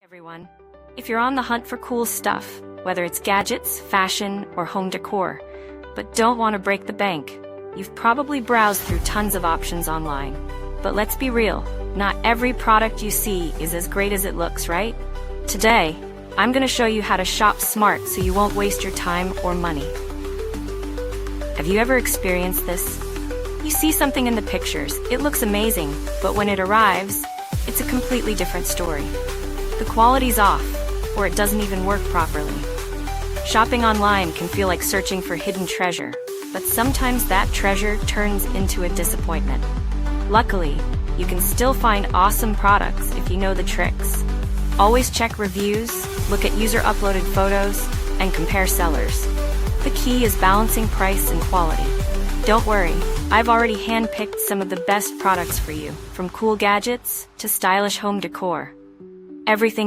Everyone. If you're on the hunt for cool stuff, whether it's gadgets, fashion, or home decor, but don't want to break the bank, you've probably browsed through tons of options online. But let's be real, not every product you see is as great as it looks, right? Today, I'm going to show you how to shop smart so you won't waste your time or money. Have you ever experienced this? You see something in the pictures, it looks amazing, but when it arrives, it's a completely different story. The quality's off, or it doesn't even work properly. Shopping online can feel like searching for hidden treasure, but sometimes that treasure turns into a disappointment. Luckily, you can still find awesome products if you know the tricks. Always check reviews, look at user-uploaded photos, and compare sellers. The key is balancing price and quality. Don't worry, I've already hand-picked some of the best products for you, from cool gadgets to stylish home decor. Everything